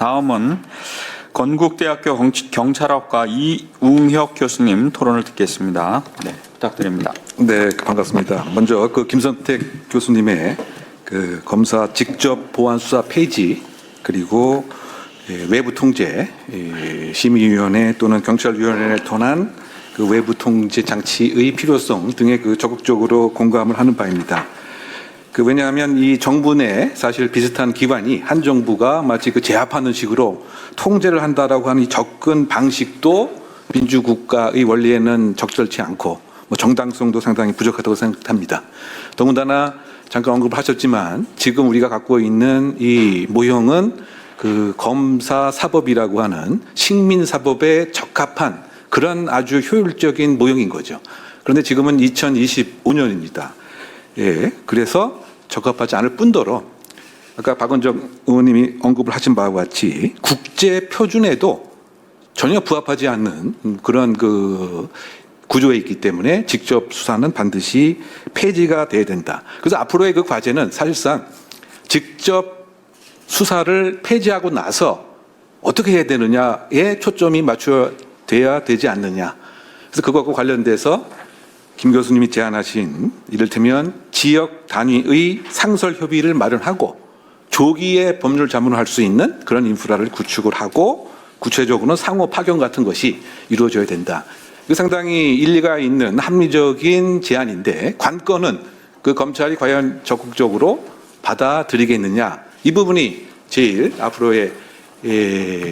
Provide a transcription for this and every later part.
다음은 건국대학교 경찰학과 이웅혁 교수님 토론을 듣겠습니다. 네, 부탁드립니다. 네, 반갑습니다. 먼저 김선택 교수님의 검사 직접 보안 수사 페이지, 그리고 외부 통제 심의위원회 또는 경찰위원회를 통한 외부 통제 장치의 필요성 등에 적극적으로 공감을 하는 바입니다. 왜냐하면 이 정부 내 사실 비슷한 기관이 한 정부가 마치 제압하는 식으로 통제를 한다라고 하는 이 접근 방식도 민주국가의 원리에는 적절치 않고 정당성도 상당히 부족하다고 생각합니다. 더군다나 잠깐 언급을 하셨지만 지금 우리가 갖고 있는 이 모형은 검사 사법이라고 하는 식민 사법에 적합한 그런 아주 효율적인 모형인 거죠. 그런데 지금은 2025년입니다. 예, 그래서 적합하지 않을 뿐더러 아까 박원정 의원님이 언급을 하신 바와 같이 국제 표준에도 전혀 부합하지 않는 그런 구조에 있기 때문에 직접 수사는 반드시 폐지가 돼야 된다. 그래서 앞으로의 과제는 사실상 직접 수사를 폐지하고 나서 어떻게 해야 되느냐에 초점이 맞춰야 되지 않느냐. 그래서 그것과 관련돼서 김 교수님이 제안하신 이를테면 지역 단위의 상설 협의를 마련하고 조기에 법률 자문을 할 수 있는 그런 인프라를 구축을 하고 구체적으로는 상호 파견 같은 것이 이루어져야 된다. 이거 상당히 일리가 있는 합리적인 제안인데 관건은 검찰이 과연 적극적으로 받아들이겠느냐, 이 부분이 제일 앞으로의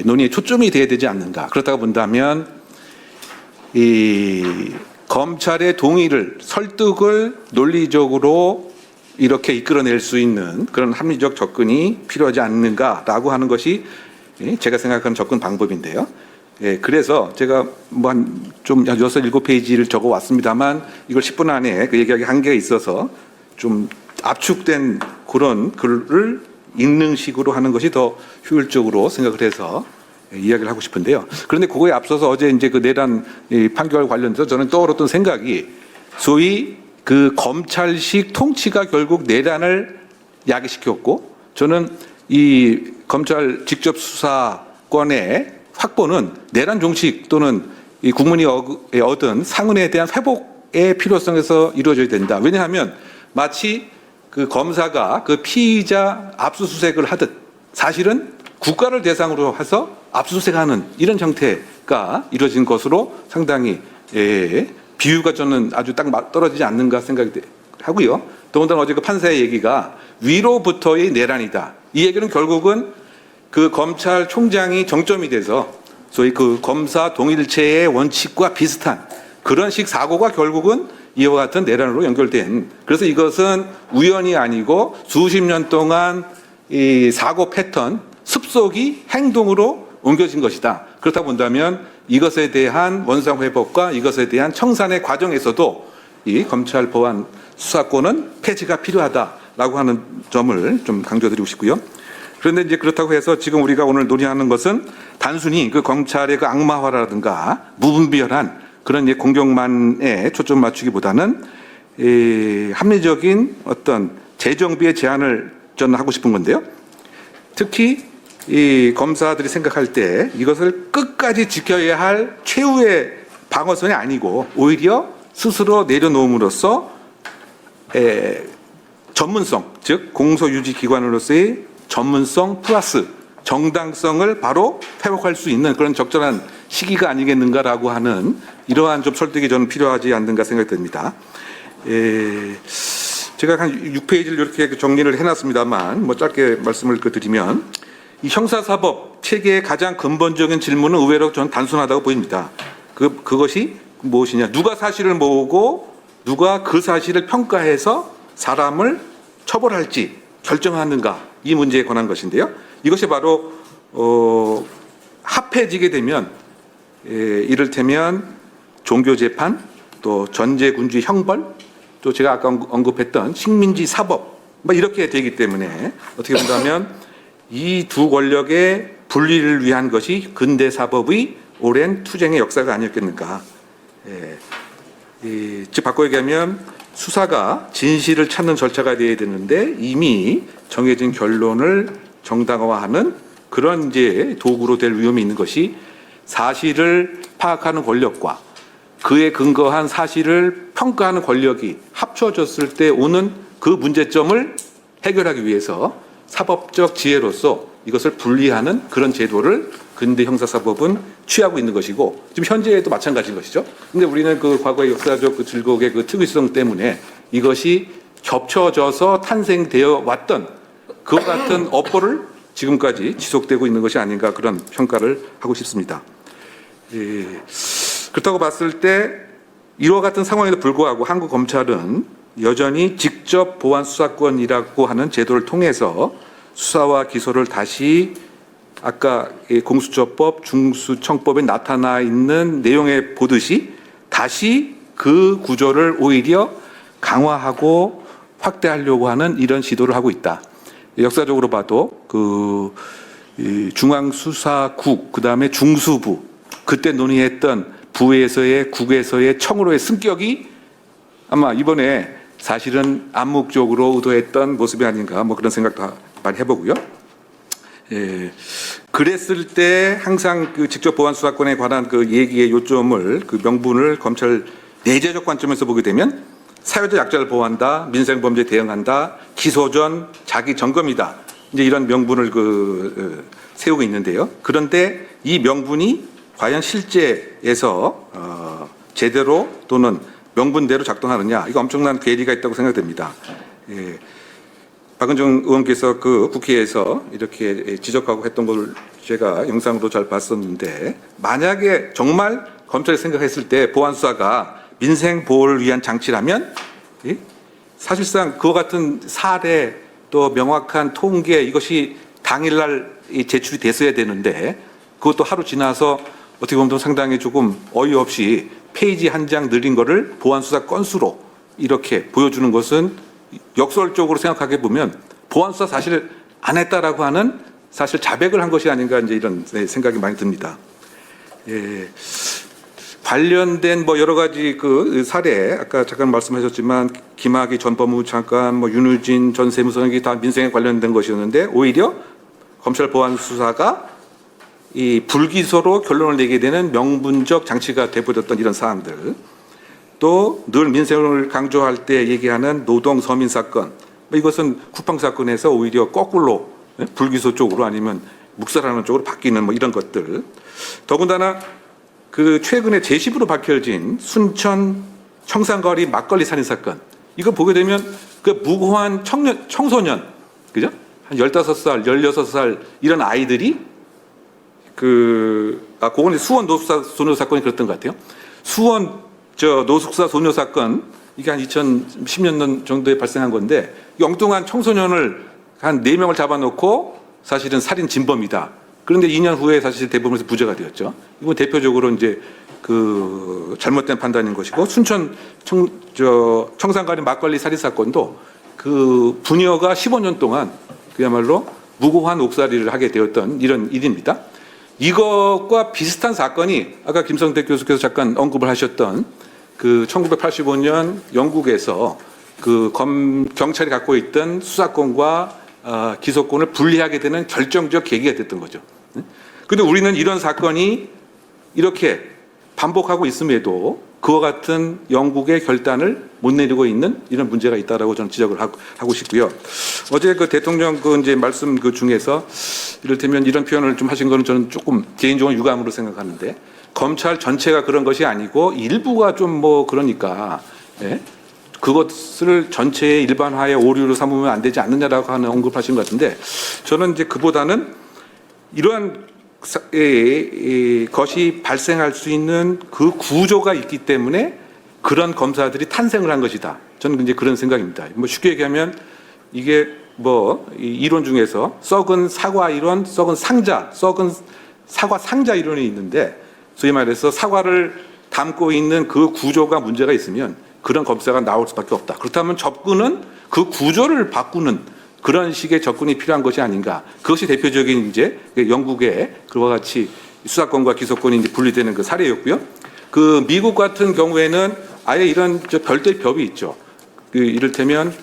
논의의 초점이 돼야 되지 않는가. 그렇다고 본다면 이 검찰의 동의를, 설득을 논리적으로 이렇게 이끌어낼 수 있는 그런 합리적 접근이 필요하지 않는가라고 하는 것이 제가 생각하는 접근 방법인데요. 그래서 제가 한 6, 7페이지를 적어 왔습니다만 이걸 10분 안에 얘기하기 한계가 있어서 좀 압축된 그런 글을 읽는 식으로 하는 것이 더 효율적으로 생각을 해서 이야기를 하고 싶은데요. 그런데 그거에 앞서서 어제 내란 판결 관련해서 저는 떠올랐던 생각이 소위 검찰식 통치가 결국 내란을 야기시켰고, 저는 이 검찰 직접 수사권의 확보는 내란 종식 또는 이 국민이 얻은 상흔에 대한 회복의 필요성에서 이루어져야 된다. 왜냐하면 마치 검사가 피의자 압수수색을 하듯 사실은 국가를 대상으로 해서 압수수색하는 이런 형태가 이루어진 것으로 상당히 비유가 저는 아주 딱 떨어지지 않는가 생각이 하고요. 더군다나 어제 판사의 얘기가 위로부터의 내란이다. 이 얘기는 결국은 검찰총장이 정점이 돼서 소위 검사 동일체의 원칙과 비슷한 그런 식 사고가 결국은 이와 같은 내란으로 연결된, 그래서 이것은 우연이 아니고 수십 년 동안 이 사고 패턴, 습속이 행동으로 옮겨진 것이다. 그렇다 본다면 이것에 대한 원상 회복과 이것에 대한 청산의 과정에서도 이 검찰 보안 수사권은 폐지가 필요하다라고 하는 점을 좀 강조드리고 싶고요. 그런데 이제 그렇다고 해서 지금 우리가 오늘 논의하는 것은 단순히 검찰의 악마화라든가 무분별한 그런 공격만에 초점 맞추기보다는 합리적인 어떤 재정비의 제안을 저는 하고 싶은 건데요. 특히 이 검사들이 생각할 때 이것을 끝까지 지켜야 할 최후의 방어선이 아니고 오히려 스스로 내려놓음으로써 전문성, 즉 공소유지기관으로서의 전문성 플러스 정당성을 바로 회복할 수 있는 그런 적절한 시기가 아니겠는가라고 하는 이러한 좀 설득이 저는 필요하지 않는가 생각이 듭니다. 제가 한 6페이지를 이렇게 정리를 해놨습니다만 짧게 말씀을 드리면 이 형사사법 체계의 가장 근본적인 질문은 의외로 저는 단순하다고 보입니다. 그것이 무엇이냐? 누가 사실을 모으고 누가 그 사실을 평가해서 사람을 처벌할지 결정하는가? 이 문제에 관한 것인데요. 이것이 바로 합해지게 되면 이를테면 종교재판, 또 전제군주의 형벌, 또 제가 아까 언급했던 식민지 사법 이렇게 되기 때문에 어떻게 본다면 이 두 권력의 분리를 위한 것이 근대 사법의 오랜 투쟁의 역사가 아니었겠는가. 즉 바꿔 얘기하면 수사가 진실을 찾는 절차가 되어야 되는데 이미 정해진 결론을 정당화하는 그런 이제 도구로 될 위험이 있는 것이 사실을 파악하는 권력과 그에 근거한 사실을 평가하는 권력이 합쳐졌을 때 오는 그 문제점을 해결하기 위해서 사법적 지혜로서 이것을 분리하는 그런 제도를 근대 형사사법은 취하고 있는 것이고 지금 현재에도 마찬가지인 것이죠. 근데 우리는 그 과거의 역사적 그 즐거움의 그 특이성 때문에 이것이 겹쳐져서 탄생되어 왔던 그와 같은 업보를 지금까지 지속되고 있는 것이 아닌가 그런 평가를 하고 싶습니다. 그렇다고 봤을 때 이와 같은 상황에도 불구하고 한국 검찰은 여전히 직접 보안 수사권이라고 하는 제도를 통해서 수사와 기소를 다시 아까 공수처법, 중수청법에 나타나 있는 내용에 보듯이 다시 그 구조를 오히려 강화하고 확대하려고 하는 이런 시도를 하고 있다. 역사적으로 봐도 그 중앙수사국, 그 다음에 중수부, 그때 논의했던 부에서의 국에서의 청으로의 승격이 아마 이번에 사실은 암묵적으로 의도했던 모습이 아닌가 뭐 그런 생각도 많이 해보고요. 그랬을 때 항상 그 직접 보안 수사권에 관한 그 얘기의 요점을 그 명분을 검찰 내재적 관점에서 보게 되면 사회적 약자를 보호한다, 민생 범죄에 대응한다, 기소 전 자기 점검이다. 이제 이런 명분을 세우고 있는데요. 그런데 이 명분이 과연 실제에서 제대로 또는 명분대로 작동하느냐, 이거 엄청난 괴리가 있다고 생각됩니다. 박은정 의원께서 그 국회에서 이렇게 지적하고 했던 걸 제가 영상으로 잘 봤었는데, 만약에 정말 검찰이 생각했을 때 보안 수사가 민생 보호를 위한 장치라면 사실상 그와 같은 사례 또 명확한 통계 이것이 당일날 제출이 됐어야 되는데 그것도 하루 지나서 어떻게 보면 상당히 조금 어이없이 페이지 한 장 늘린 거를 보안 수사 건수로 이렇게 보여주는 것은 역설적으로 생각하게 보면 보안 수사 사실 안 했다라고 하는 사실 자백을 한 것이 아닌가 이제 이런 생각이 많이 듭니다. 관련된 뭐 여러 가지 그 사례 아까 잠깐 말씀하셨지만 김학의 전 법무부 장관, 뭐 윤우진 전 세무서장이 다 민생에 관련된 것이었는데 오히려 검찰 보안 수사가 이 불기소로 결론을 내게 되는 명분적 장치가 돼버렸던 이런 사항들, 또 늘 민생을 강조할 때 얘기하는 노동 서민 사건, 이것은 쿠팡 사건에서 오히려 거꾸로 불기소 쪽으로 아니면 묵살하는 쪽으로 바뀌는 뭐 이런 것들, 더군다나 그 최근에 재심으로 밝혀진 순천 청산거리 막걸리 살인 사건, 이거 보게 되면 그 무고한 청소년, 그죠? 한 15살, 16살 이런 아이들이 그건 수원 노숙사 소녀 사건이 그랬던 것 같아요. 수원 노숙사 소녀 사건, 이게 한 2010년 정도에 발생한 건데, 엉뚱한 청소년을 한 4명을 잡아놓고 사실은 살인 진범이다. 그런데 2년 후에 사실 대법원에서 무죄가 되었죠. 이건 대표적으로 이제 그 잘못된 판단인 것이고, 순천 청산가리 막걸리 살인 사건도 그 부녀가 15년 동안 그야말로 무고한 옥살이를 하게 되었던 이런 일입니다. 이것과 비슷한 사건이 아까 김성태 교수께서 잠깐 언급을 하셨던 그 1985년 영국에서 그 경찰이 갖고 있던 수사권과 기소권을 분리하게 되는 결정적 계기가 됐던 거죠. 그런데 우리는 이런 사건이 이렇게 반복하고 있음에도 그와 같은 영국의 결단을 못 내리고 있는 이런 문제가 있다라고 저는 지적을 하고 싶고요. 어제 그 대통령 그 이제 말씀 그 중에서 이를테면 이런 표현을 좀 하신 거는 저는 조금 개인적으로 유감으로 생각하는데, 검찰 전체가 그런 것이 아니고 일부가 좀 뭐 그러니까 그것을 전체의 일반화의 오류로 삼으면 안 되지 않느냐라고 하는 언급하신 것 같은데, 저는 이제 그보다는 이러한 것이 발생할 수 있는 그 구조가 있기 때문에 그런 검사들이 탄생을 한 것이다. 저는 이제 그런 생각입니다. 뭐 쉽게 얘기하면 이게 뭐 이론 중에서 썩은 사과 이론, 썩은 사과 상자 이론이 있는데, 소위 말해서 사과를 담고 있는 그 구조가 문제가 있으면 그런 검사가 나올 수밖에 없다. 그렇다면 접근은 그 구조를 바꾸는 그런 식의 접근이 필요한 것이 아닌가. 그것이 대표적인 이제 영국의 그와 같이 수사권과 기소권이 이제 분리되는 그 사례였고요. 그 미국 같은 경우에는 아예 이런 별도의 법이 있죠. 이를테면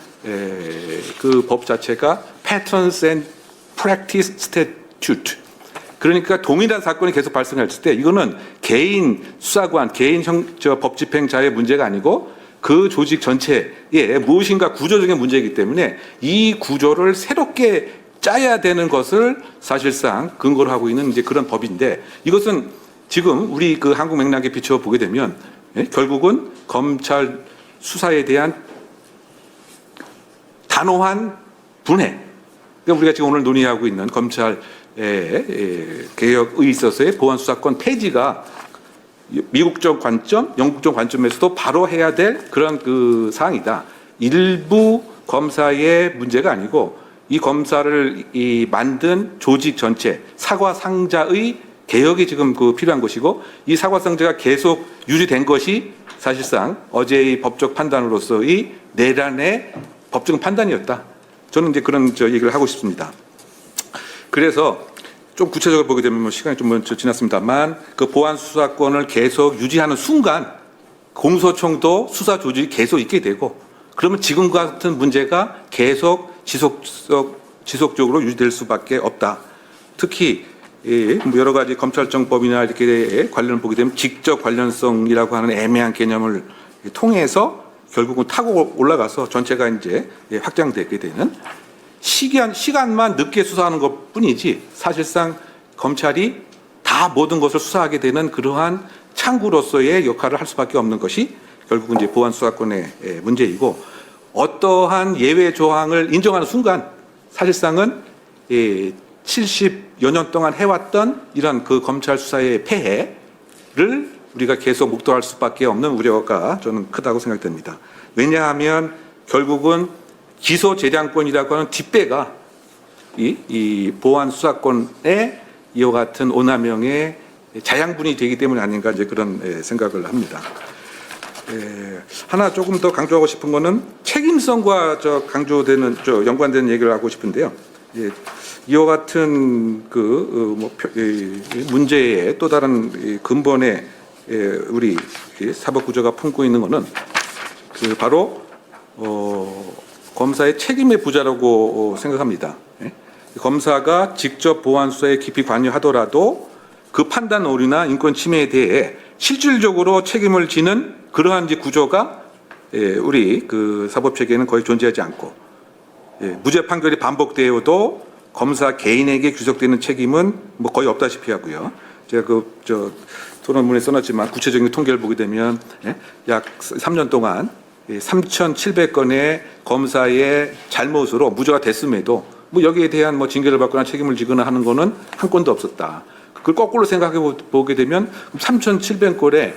그 법 자체가 Patterns and Practice Statute. 그러니까 동일한 사건이 계속 발생했을 때 이거는 개인 수사관, 개인 법 집행자의 문제가 아니고 그 조직 전체에 무엇인가 구조적인 문제이기 때문에 이 구조를 새롭게 짜야 되는 것을 사실상 근거로 하고 있는 이제 그런 법인데, 이것은 지금 우리 그 한국 맥락에 비춰 보게 되면 결국은 검찰 수사에 대한 단호한 분해. 그러니까 우리가 지금 오늘 논의하고 있는 검찰 개혁에 있어서의 보안 수사권 폐지가 미국적 관점, 영국적 관점에서도 바로 해야 될 그런 그 사항이다. 일부 검사의 문제가 아니고 이 검사를 만든 조직 전체 사과 상자의 개혁이 지금 그 필요한 것이고, 이 사과 상자가 계속 유지된 것이 사실상 어제의 법적 판단으로서의 내란의 법적 판단이었다. 저는 이제 그런 얘기를 하고 싶습니다. 그래서 좀 구체적으로 보게 되면 뭐 시간이 좀 먼저 지났습니다만, 그 보안 수사권을 계속 유지하는 순간 공소청도 수사 조직이 계속 있게 되고, 그러면 지금과 같은 문제가 계속 지속적으로 유지될 수밖에 없다. 특히 뭐 여러 가지 검찰청법이나 이렇게 관련을 보게 되면 직접 관련성이라고 하는 애매한 개념을 통해서 결국은 타고 올라가서 전체가 이제 확장되게 되는, 시간만 늦게 수사하는 것 뿐이지 사실상 검찰이 다 모든 것을 수사하게 되는 그러한 창구로서의 역할을 할 수밖에 없는 것이 결국은 이제 보안 수사권의 문제이고, 어떠한 예외 조항을 인정하는 순간 사실상은 70여 년 동안 해왔던 이런 그 검찰 수사의 폐해를 우리가 계속 목도할 수밖에 없는 우려가 저는 크다고 생각됩니다. 왜냐하면 결국은 기소 재량권이라고 하는 뒷배가 이 보안 수사권의 이와 같은 오남용의 자양분이 되기 때문이 아닌가 이제 그런 생각을 합니다. 하나 조금 더 강조하고 싶은 거는 책임성과 강조되는 연관되는 얘기를 하고 싶은데요. 이와 같은 문제의 또 다른 근본의 우리 사법구조가 품고 있는 것은 바로 검사의 책임의 부재라고 생각합니다. 검사가 직접 보안 수사에 깊이 관여하더라도 그 판단 오류나 인권 침해에 대해 실질적으로 책임을 지는 그러한 이제 구조가 우리 그 사법 체계에는 거의 존재하지 않고, 무죄 판결이 반복되어도 검사 개인에게 귀속되는 책임은 뭐 거의 없다시피 하고요. 제가 토론문에 써놨지만 구체적인 통계를 보게 되면 약 3년 동안 3,700건의 검사의 잘못으로 무죄가 됐음에도 뭐 여기에 대한 뭐 징계를 받거나 책임을 지거나 하는 거는 한 건도 없었다. 그걸 거꾸로 생각해 보게 되면 3,700건의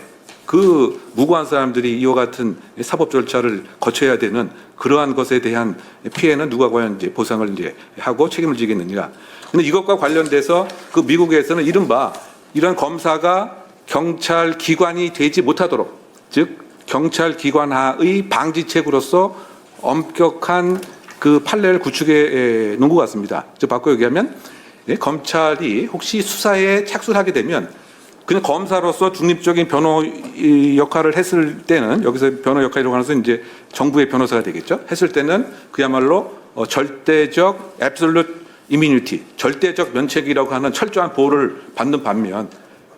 그 무고한 사람들이 이와 같은 사법 절차를 거쳐야 되는 그러한 것에 대한 피해는 누가 과연 이제 보상을 이제 하고 책임을 지겠느냐. 근데 이것과 관련돼서 그 미국에서는 이른바 이런 검사가 경찰 기관이 되지 못하도록, 즉 경찰 기관하의 방지책으로서 엄격한 그 판례를 구축해 놓은 것 같습니다. 바꿔 얘기하면 검찰이 혹시 수사에 착수를 하게 되면 그냥 검사로서 중립적인 변호 역할을 했을 때는, 여기서 변호 역할이라고 하면서 이제 정부의 변호사가 되겠죠. 했을 때는 그야말로 절대적 absolute immunity, 절대적 면책이라고 하는 철저한 보호를 받는 반면,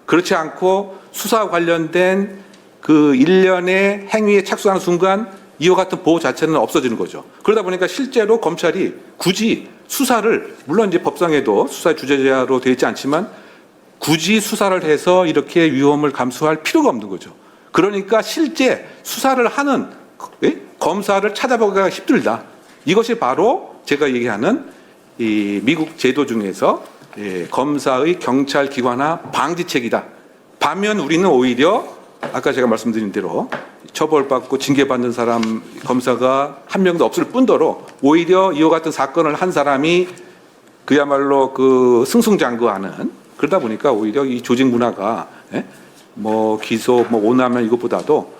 그렇지 않고 수사 관련된 그 일련의 행위에 착수하는 순간 이와 같은 보호 자체는 없어지는 거죠. 그러다 보니까 실제로 검찰이 굳이 수사를, 물론 이제 법상에도 수사의 주재자로 되어 있지 않지만 굳이 수사를 해서 이렇게 위험을 감수할 필요가 없는 거죠. 그러니까 실제 수사를 하는 검사를 찾아보기가 힘들다. 이것이 바로 제가 얘기하는 이 미국 제도 중에서 검사의 경찰 기관화 방지책이다. 반면 우리는 오히려 아까 제가 말씀드린 대로 처벌받고 징계받는 사람 검사가 한 명도 없을 뿐더러 오히려 이와 같은 사건을 한 사람이 그야말로 그 승승장구하는, 그러다 보니까 오히려 이 조직 문화가 뭐 기소, 뭐 오남용 이것보다도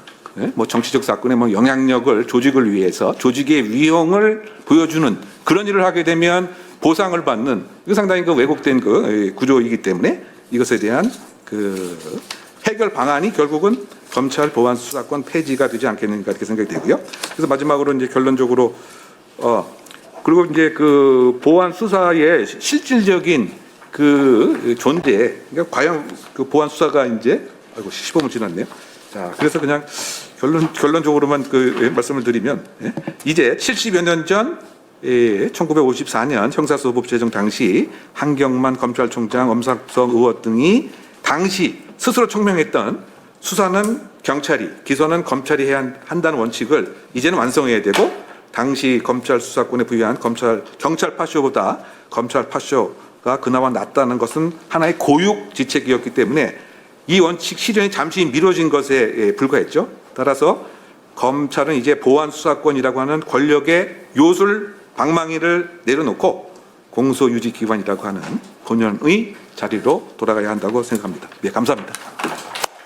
뭐 정치적 사건에 뭐 영향력을 조직을 위해서 조직의 위용을 보여주는 그런 일을 하게 되면 보상을 받는, 이거 상당히 그 왜곡된 그 구조이기 때문에 이것에 대한 그 해결 방안이 결국은 검찰 보안 수사권 폐지가 되지 않겠는가 이렇게 생각이 되고요. 그래서 마지막으로 이제 결론적으로 그리고 이제 그 보안 수사의 실질적인 그 존재, 그러니까 과연 그 보안 수사가 이제 아이고 15분 지났네요. 자, 그래서 그냥 결론적으로만 그 말씀을 드리면 이제 70여 년 전 1954년 형사소법 제정 당시 한경만 검찰총장, 엄상성 의원 등이 당시 스스로 청명했던 수사는 경찰이, 기소는 검찰이 해야 한다는 원칙을 이제는 완성해야 되고 당시 검찰 수사권에 부여한 경찰 파쇼보다 검찰 파쇼가 그나마 낫다는 것은 하나의 고육지책이었기 때문에 이 원칙 실현이 잠시 미뤄진 것에 불과했죠. 따라서 검찰은 이제 보안 수사권이라고 하는 권력의 요술 방망이를 내려놓고 공소유지기관이라고 하는 본연의 자리로 돌아가야 한다고 생각합니다. 네, 감사합니다.